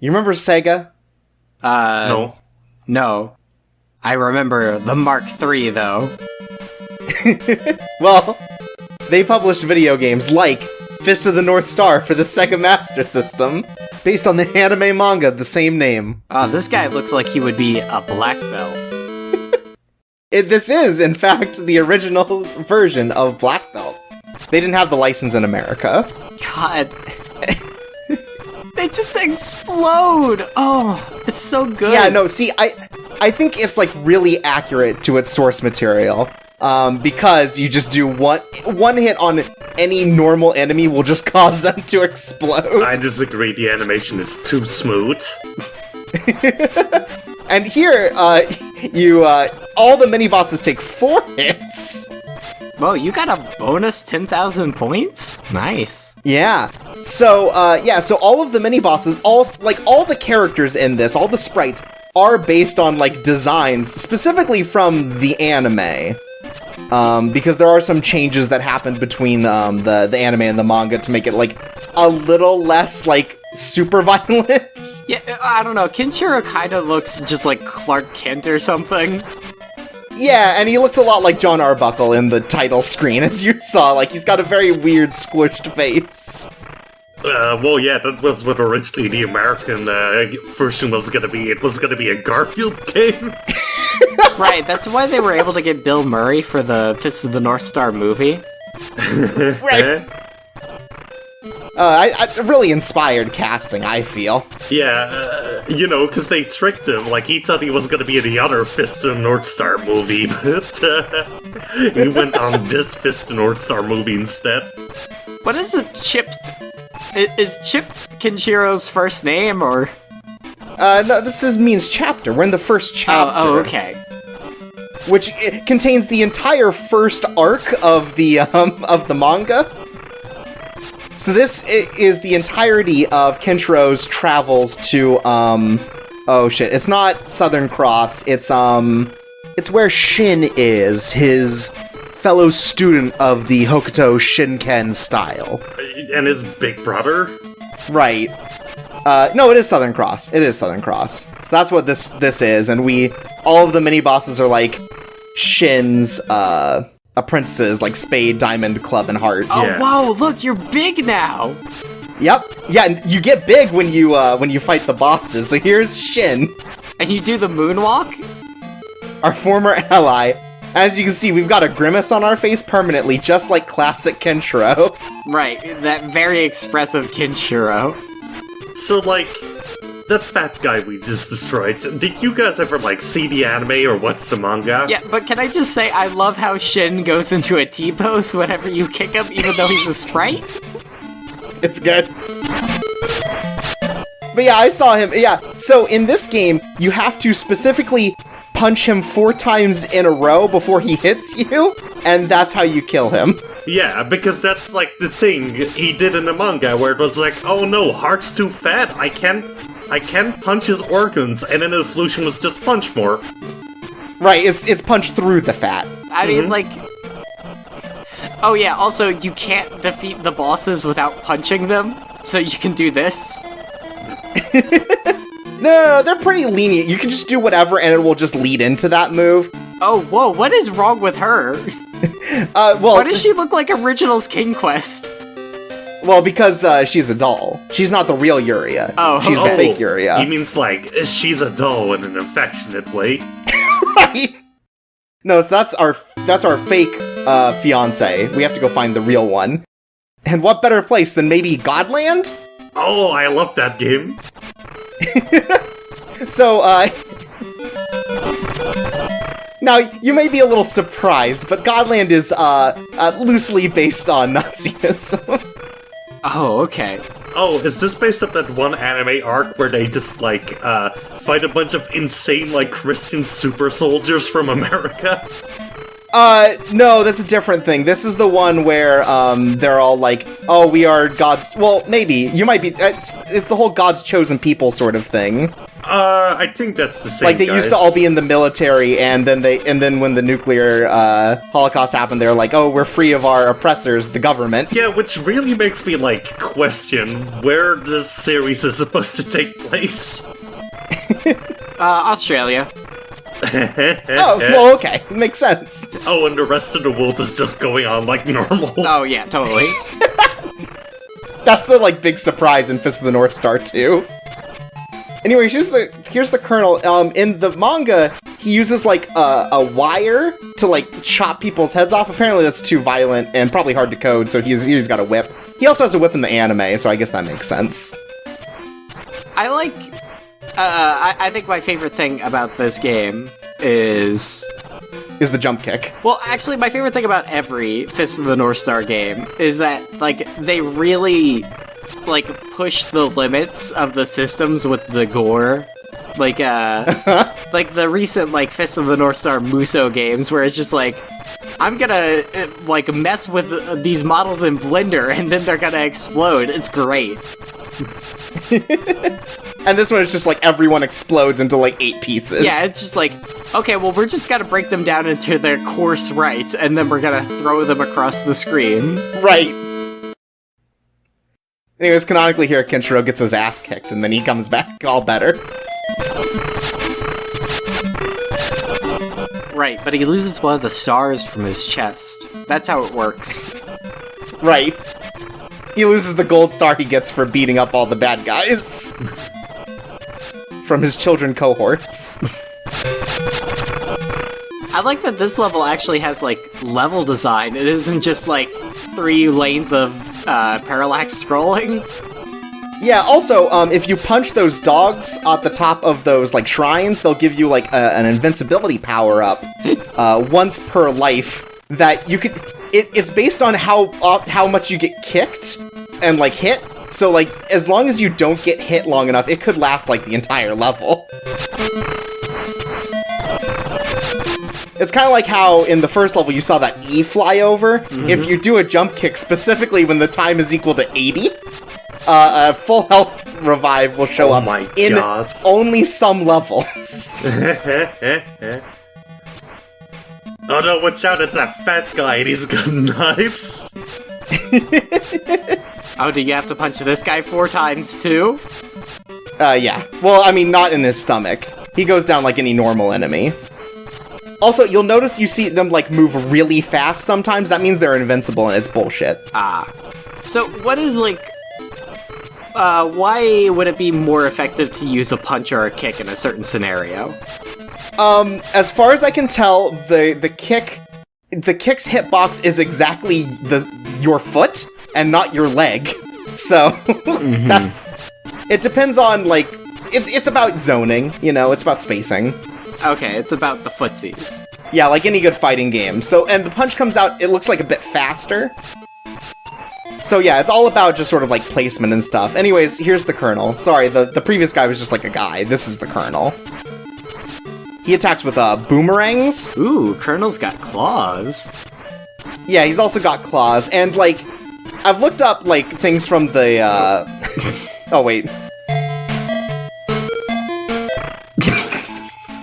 You remember Sega? No. No. I remember the Mark III, though. Well, they published video games like Fist of the North Star for the Sega Master System, based on the anime manga of the same name. Oh, this guy looks like he would be a black belt. This is, in fact, the original version of Black Belt. They didn't have the license in America. God. They just explode! Oh, it's so good. Yeah, no, see, I think it's, like, really accurate to its source material. Because you just do one hit on any normal enemy will just cause them to explode. I disagree, the animation is too smooth. And here, all the mini-bosses take 4 hits. Whoa, you got a bonus 10,000 points? Nice. Yeah. So all of the mini-bosses, all the characters in this, all the sprites, are based on, like, designs, specifically from the anime. Because there are some changes that happened between, the anime and the manga to make it, like, a little less, like, super violent. Yeah, I don't know, Kenshiro kinda looks just like Clark Kent or something. Yeah, and he looks a lot like John Arbuckle in the title screen, as you saw. Like, he's got a very weird, squished face. Well, yeah, that was what originally the American version was gonna be. It was gonna be a Garfield game. Right, that's why they were able to get Bill Murray for the Fist of the North Star movie. Right. I really inspired casting, I feel. Yeah, because they tricked him. Like, he thought he was gonna be in the other Fist of the North Star movie, but he went on this Fist of the North Star movie instead. What is a chipped... Is chipped Kenshiro's first name, or...? No, this means chapter. We're in the first chapter. Oh, okay. Which contains the entire first arc of the manga. So this is the entirety of Kenshiro's travels to, oh shit, it's not Southern Cross, it's where Shin is, his fellow student of the Hokuto Shinken style. And his big brother? Right. No, it is Southern Cross. It is Southern Cross. So that's what this is, and all of the mini-bosses are like Shin's, apprentices, like Spade, Diamond, Club, and Heart. Oh, yeah. Whoa, look, you're big now! Yep. Yeah, and you get big when you fight the bosses, so here's Shin. And you do the moonwalk? Our former ally. As you can see, we've got a grimace on our face permanently, just like classic Kenshiro. Right, that very expressive Kenshiro. So, like, that fat guy we just destroyed, did you guys ever, like, see the anime or watch the manga? Yeah, but can I just say, I love how Shin goes into a T-pose whenever you kick him, even though he's a sprite? It's good. But yeah, I saw him, yeah. So in this game, you have to specifically punch him 4 times in a row before he hits you, and that's how you kill him. Yeah, because that's, like, the thing he did in the manga, where it was like, oh no, Heart's too fat, I can't punch his organs, and then the solution was just punch more. Right, it's punch through the fat. I mean, like... Oh yeah, also, you can't defeat the bosses without punching them, so you can do this. No, they're pretty lenient. You can just do whatever, and it will just lead into that move. Oh, whoa, what is wrong with her? Well... Why does she look like Originals King Quest? Well, because she's a doll. She's not the real Yuria. Oh. She's the fake Yuria. He means, like, she's a doll in an affectionate way. Right? No, so that's our fake fiance. We have to go find the real one. And what better place than maybe Godland? Oh, I love that game. So, now, you may be a little surprised, but Godland is, loosely based on Nazism. Oh, okay. Oh, is this based off that one anime arc where they just, like, fight a bunch of insane, like, Christian super soldiers from America? No, that's a different thing. This is the one where, they're all like, oh, we are God's... Well, maybe. You might be... It's the whole God's chosen people sort of thing. I think that's the same. Like, they guys. used to all be in the military, and then when the nuclear Holocaust happened, they were like, oh, we're free of our oppressors, the government. Yeah, which really makes me, like, question where this series is supposed to take place. Australia. Oh, well, okay. Makes sense. Oh, and the rest of the world is just going on like normal. Oh, yeah, totally. That's the, like, big surprise in Fist of the North Star, too. Anyway, here's the Colonel. In the manga, he uses, like, a wire to, like, chop people's heads off. Apparently that's too violent and probably hard to code, so he's got a whip. He also has a whip in the anime, so I guess that makes sense. I like... I think my favorite thing about this game is the jump kick. Well, actually, my favorite thing about every Fist of the North Star game is that, like, they really, like, push the limits of the systems with the gore. Like, like the recent, like, Fist of the North Star Muso games, where it's just like, I'm gonna, like, mess with these models in Blender, and then they're gonna explode. It's great. And this one is just like everyone explodes into like 8 pieces. Yeah, it's just like, okay, well, we're just gonna break them down into their coarse rights, and then we're gonna throw them across the screen. Right. Anyways, canonically here, Kenshiro gets his ass kicked, and then he comes back all better. Right, but he loses one of the stars from his chest. That's how it works. Right. He loses the gold star he gets for beating up all the bad guys. From his children cohorts. I like that this level actually has, like, level design. It isn't just, like, 3 lanes of parallax scrolling. Yeah, also, if you punch those dogs at the top of those, like, shrines, they'll give you, like, an invincibility power-up once per life that you could... It's based on how much you get kicked and, like, hit. So, like, as long as you don't get hit long enough, it could last, like, the entire level. It's kind of like how in the first level you saw that E fly over. Mm-hmm. If you do a jump kick, specifically when the time is equal to 80, a full health revive will show up in only some levels. Oh no, watch out, it's that fat guy and he's got knives. Oh, do you have to punch this guy 4 times too? Yeah. Well, I mean, not in his stomach. He goes down like any normal enemy. Also, you'll notice you see them, like, move really fast sometimes. That means they're invincible, and it's bullshit. Ah. So, what is, like... why would it be more effective to use a punch or a kick in a certain scenario? As far as I can tell, the kick's hitbox is exactly your foot, and not your leg. So, it depends on, like... It's about zoning, you know? It's about spacing. Okay, it's about the footsies. Yeah, like any good fighting game. So, and the punch comes out, it looks like a bit faster. So yeah, it's all about just sort of like placement and stuff. Anyways, here's the Colonel. Sorry, the previous guy was just like a guy. This is the Colonel. He attacks with boomerangs. Ooh, Colonel's got claws. Yeah, he's also got claws. And like, I've looked up like things from the oh wait.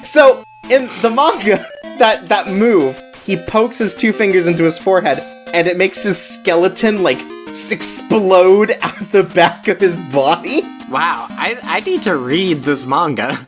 So, in the manga, that move, he pokes his 2 fingers into his forehead, and it makes his skeleton, like, explode out the back of his body. Wow, I need to read this manga.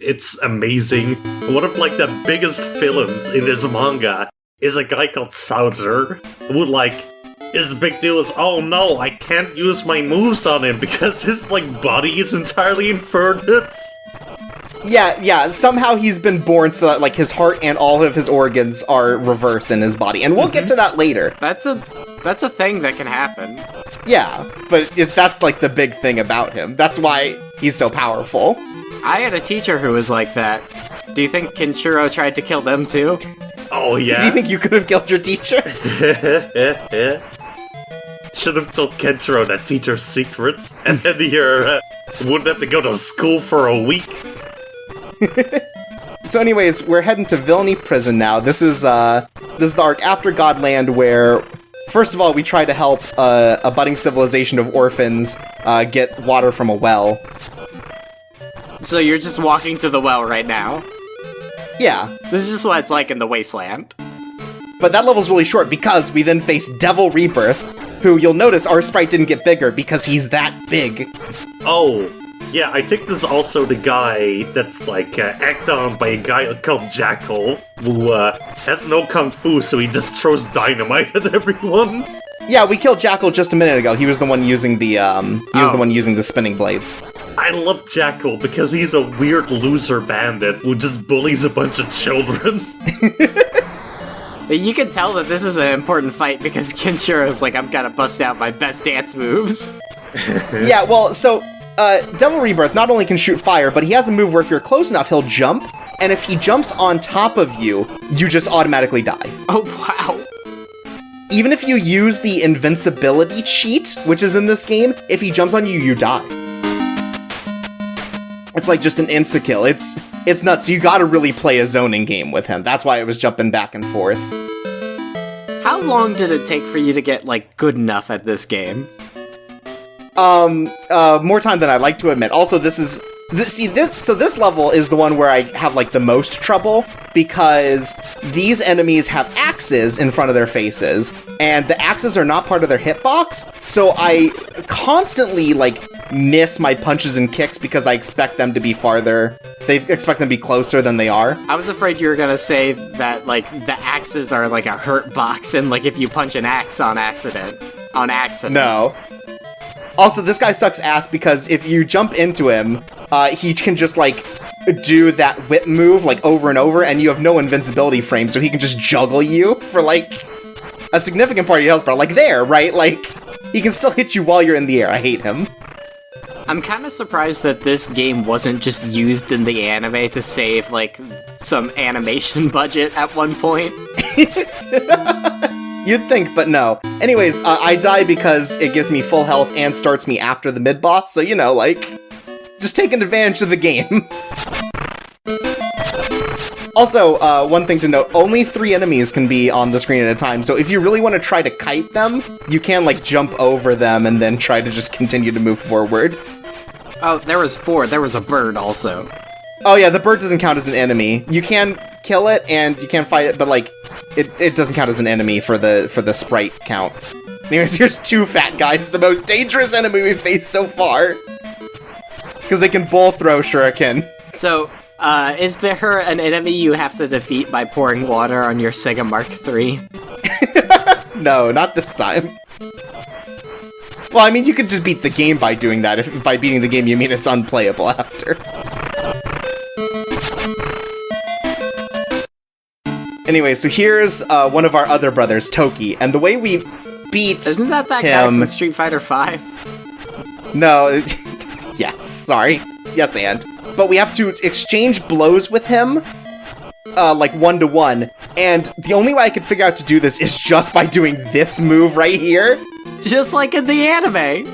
It's amazing. One of, like, the biggest villains in this manga is a guy called Souter, who, like, his big deal is, oh no, I can't use my moves on him because his, like, body is entirely inverted. Yeah, somehow he's been born so that, like, his heart and all of his organs are reversed in his body, and we'll get to that later. That's a thing that can happen. Yeah, but that's, like, the big thing about him. That's why he's so powerful. I had a teacher who was like that. Do you think Kenshiro tried to kill them too? Oh, yeah. Do you think you could have killed your teacher? Should have told Kenshiro that teacher's secrets, and then he wouldn't have to go to school for a week. So anyways, we're heading to Villainy Prison now. This is the arc after Godland where, first of all, we try to help a budding civilization of orphans get water from a well. So you're just walking to the well right now. Yeah. This is just what it's like in the Wasteland. But that level's really short because we then face Devil Rebirth, who you'll notice our sprite didn't get bigger because he's that big. Oh, yeah, I think this is also the guy that's, like, acted on by a guy called Jackal, who, has no kung fu, so he just throws dynamite at everyone. Yeah, we killed Jackal just a minute ago. He was the one using the, the one using the spinning blades. I love Jackal because he's a weird loser bandit who just bullies a bunch of children. You can tell that this is an important fight because Kenshiro's like, I'm gonna bust out my best dance moves. Yeah, well, so, Devil Rebirth not only can shoot fire, but he has a move where if you're close enough, he'll jump, and if he jumps on top of you, you just automatically die. Oh, wow. Even if you use the invincibility cheat, which is in this game, if he jumps on you, you die. It's like just an insta-kill. It's nuts. You gotta really play a zoning game with him. That's why I was jumping back and forth. How long did it take for you to get, like, good enough at this game? More time than I'd like to admit. Also, this level is the one where I have, like, the most trouble, because these enemies have axes in front of their faces, and the axes are not part of their hitbox, so I constantly, like, miss my punches and kicks because I expect them to be farther. They expect them to be closer than they are. I was afraid you were gonna say that, like, the axes are like a hurt box, and, like, if you punch an axe on accident. No. Also, this guy sucks ass because if you jump into him, he can just, like, do that whip move, like, over and over, and you have no invincibility frame, so he can just juggle you for, like, a significant part of your health bar. Like, there, right? Like, he can still hit you while you're in the air. I hate him. I'm kind of surprised that this game wasn't just used in the anime to save, like, some animation budget at one point. You'd think, but no. Anyways, I die because it gives me full health and starts me after the mid-boss, so, you know, like, just taking advantage of the game. Also, one thing to note, only 3 enemies can be on the screen at a time, so if you really want to try to kite them, you can, like, jump over them and then try to just continue to move forward. Oh, there was 4. There was a bird also. Oh yeah, the bird doesn't count as an enemy. You can kill it and you can fight it, but, like, it doesn't count as an enemy for the sprite count. Anyways, here's 2 fat guys, the most dangerous enemy we've faced so far. Because they can both throw shuriken. So, is there an enemy you have to defeat by pouring water on your Sega Mark III? No, not this time. Well, I mean, you could just beat the game by doing that. If by beating the game you mean it's unplayable after. Anyway, so here's one of our other brothers, Toki, and the way we beat Isn't that him... guy from Street Fighter V? No, yes, sorry. Yes, and. But we have to exchange blows with him, like 1-to-1, and the only way I could figure out to do this is just by doing this move right here. Just like in the anime!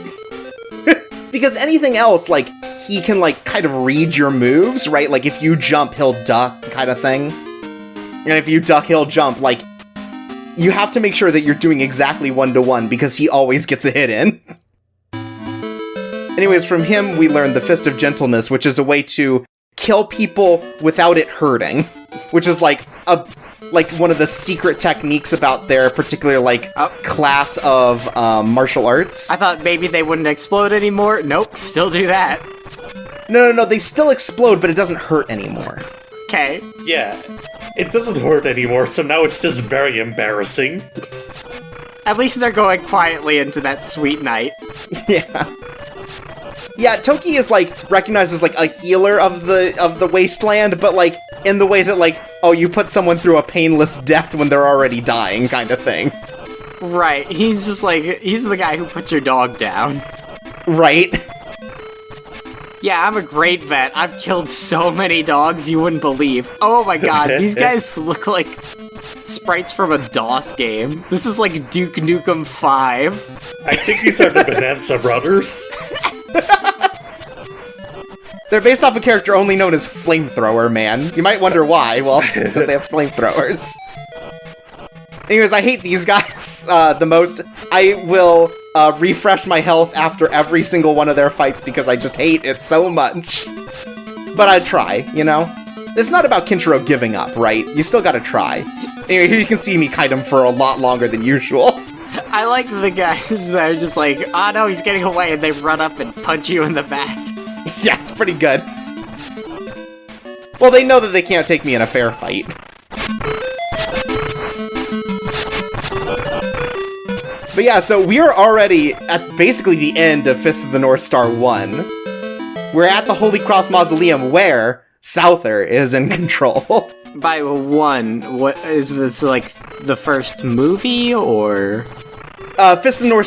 Because anything else, like, he can, like, kind of read your moves, right? Like, if you jump, he'll duck, kind of thing. And if you duck, he'll jump. Like, you have to make sure that you're doing exactly 1-to-1, because he always gets a hit in. Anyways, from him, we learned the Fist of Gentleness, which is a way to kill people without it hurting. Which is, like, one of the secret techniques about their particular, like, class of martial arts. I thought maybe they wouldn't explode anymore. Nope, still do that. No, they still explode, but it doesn't hurt anymore. Okay. Yeah, it doesn't hurt anymore, so now it's just very embarrassing. At least they're going quietly into that sweet night. Yeah. Yeah, Toki is, like, recognized as, like, a healer of the wasteland, but, like, in the way that, like, oh, you put someone through a painless death when they're already dying kind of thing. Right, he's just like, he's the guy who puts your dog down. Right. Yeah, I'm a great vet. I've killed so many dogs you wouldn't believe. Oh my god, these guys look like sprites from a DOS game. This is like Duke Nukem 5. I think these are the Bonanza Brothers. They're based off a character only known as Flamethrower Man. You might wonder why. Well, it's because they have flamethrowers. Anyways, I hate these guys the most. I will refresh my health after every single one of their fights because I just hate it so much. but I'd try, you know? It's not about Kenshiro giving up, right? You still gotta try. Anyway, here you can see me kite him for a lot longer than usual. I like the guys that are just like, oh no, he's getting away, and they run up and punch you in the back. Yeah, it's pretty good. Well, they know that they can't take me in a fair fight. But yeah, so we are already at basically the end of Fist of the North Star 1. We're at the Holy Cross Mausoleum where Souther is in control. By one, what is this, like, the first movie, or...? Fist of the North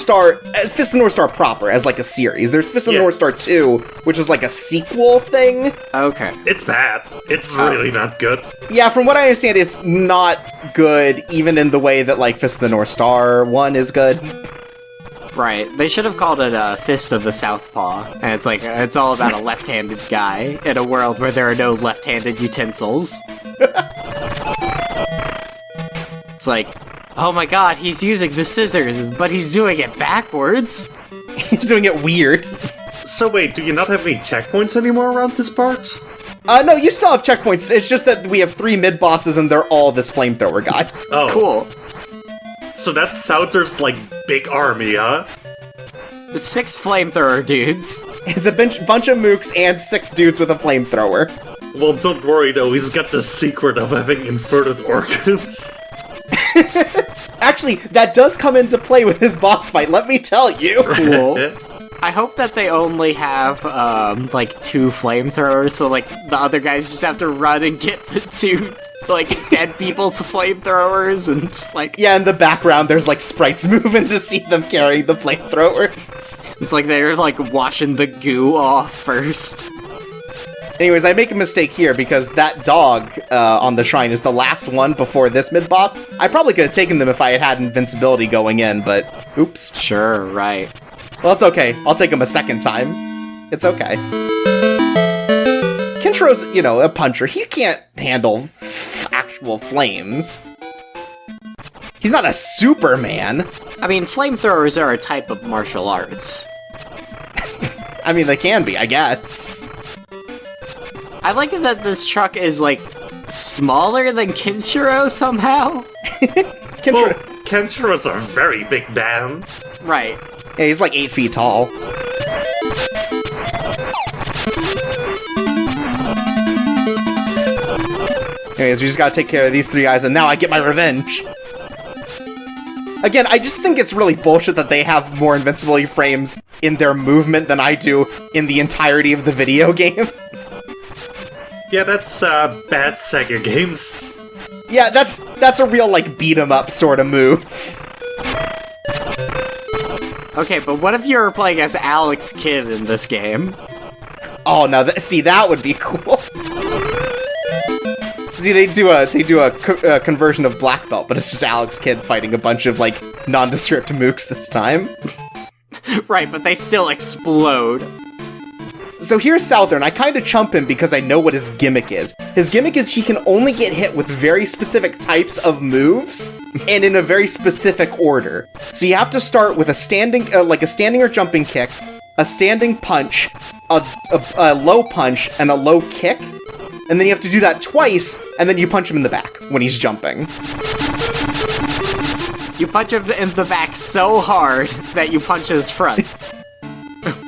Star proper, as like a series. There's Fist of the North Star 2, which is like a sequel thing. Okay. It's bad. It's really not good. Yeah, from what I understand, it's not good, even in the way that, like, Fist of the North Star 1 is good. Right. They should have called it Fist of the Southpaw. And it's like, it's all about a left-handed guy in a world where there are no left-handed utensils. It's like, oh my god, he's using the scissors, but he's doing it backwards. He's doing it weird. So wait, do you not have any checkpoints anymore around this part? No, you still have checkpoints. It's just that we have 3 mid-bosses and they're all this flamethrower guy. Oh. Cool. So that's Souther's, like, big army, huh? 6 flamethrower dudes. It's a bunch of mooks and 6 dudes with a flamethrower. Well, don't worry though, he's got the secret of having inverted organs. Actually, that does come into play with his boss fight, let me tell you. Cool. I hope that they only have, like, 2 flamethrowers, so, like, the other guys just have to run and get the 2, like, dead people's flamethrowers, and just, like... Yeah, in the background, there's, like, sprites moving to see them carrying the flamethrowers. It's like they're, like, washing the goo off first. Anyways, I make a mistake here, because that dog on the shrine is the last one before this mid-boss. I probably could have taken them if I had invincibility going in, but oops. Sure, right. Well, it's okay. I'll take him a second time. It's okay. Kenshiro's, you know, a puncher. He can't handle actual flames. He's not a Superman. I mean, flamethrowers are a type of martial arts. I mean, they can be, I guess. I like it that this truck is, like, smaller than Kenshiro somehow. Well, Kenshiro's a very big man. Right. Yeah, he's like 8 feet tall. Anyways, we just gotta take care of these 3 guys, and now I get my revenge. Again, I just think it's really bullshit that they have more invincibility frames in their movement than I do in the entirety of the video game. Yeah, that's bad Sega games. Yeah, that's a real, like, beat-em-up sort of move. Okay, but what if you were playing as Alex Kidd in this game? Oh, no, see, that would be cool. See, they do a conversion of Black Belt, but it's just Alex Kidd fighting a bunch of, like, nondescript mooks this time. Right, but they still explode. So here's Souther, and I kind of chump him because I know what his gimmick is. His gimmick is he can only get hit with very specific types of moves, and in a very specific order. So you have to start with a standing or jumping kick, a standing punch, a low punch, and a low kick. And then you have to do that twice, and then you punch him in the back when he's jumping. You punch him in the back so hard that you punch his front.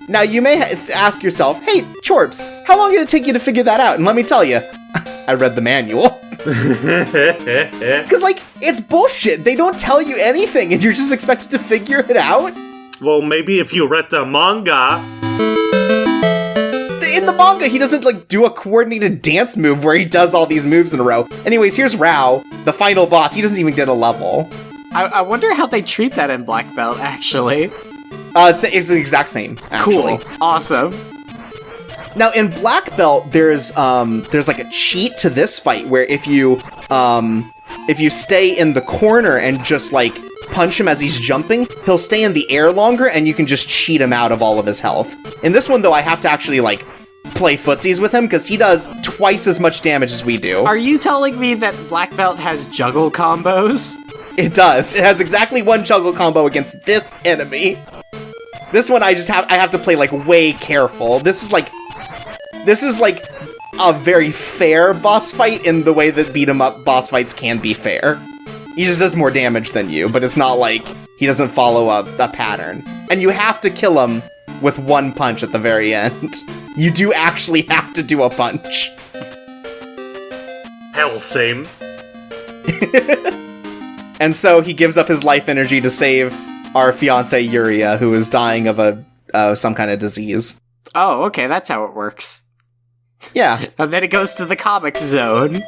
Now, you may ask yourself, hey, Chorps, how long did it take you to figure that out? And let me tell you, I read the manual. Because, like, it's bullshit. They don't tell you anything, and you're just expected to figure it out? Well, maybe if you read the manga. In the manga, he doesn't, like, do a coordinated dance move where he does all these moves in a row. Anyways, here's Rao, the final boss. He doesn't even get a level. I wonder how they treat that in Black Belt, actually. It's the exact same, actually. Cool. Awesome. Now, in Black Belt, there's like a cheat to this fight where if you stay in the corner and just, like, punch him as he's jumping, he'll stay in the air longer and you can just cheat him out of all of his health. In this one, though, I have to actually, like, play footsies with him because he does twice as much damage as we do. Are you telling me that Black Belt has juggle combos? It does. It has exactly one juggle combo against this enemy. This one I have to play, like, way careful. This is like a very fair boss fight in the way that beat 'em up boss fights can be fair. He just does more damage than you, but it's not like he doesn't follow a pattern. And you have to kill him with one punch at the very end. You do actually have to do a punch. Hell, same. And so he gives up his life energy to save our fiancée Yuria, who is dying of some kind of disease. Oh, okay, that's how it works. Yeah. And then it goes to the comic zone.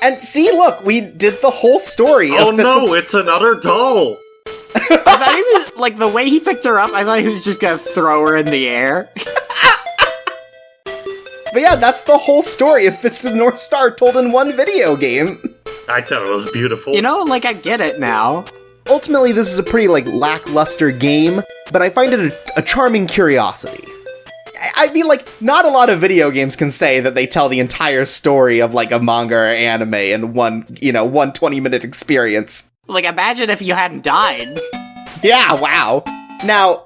And see, look, we did the whole story. Oh no, it's another doll! I thought he was, like, the way he picked her up, I thought he was just gonna throw her in the air. But yeah, that's the whole story of Fist of the North Star told in one video game. I thought it was beautiful. You know, like, I get it now. Ultimately, this is a pretty, like, lackluster game, but I find it a charming curiosity. I mean, like, not a lot of video games can say that they tell the entire story of, like, a manga or anime in one 20-minute experience. Like, imagine if you hadn't died. Yeah, wow. Now,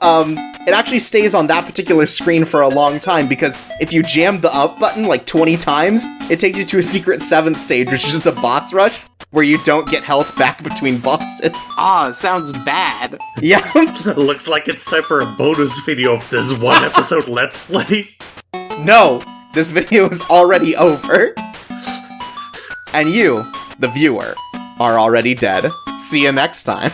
it actually stays on that particular screen for a long time, because if you jam the up button, like, 20 times, it takes you to a secret 7th stage, which is just a boss rush, where you don't get health back between bosses. Oh, sounds bad. Yeah. Looks like it's time for a bonus video of this one episode Let's Play. No, this video is already over. And you, the viewer, are already dead. See you next time.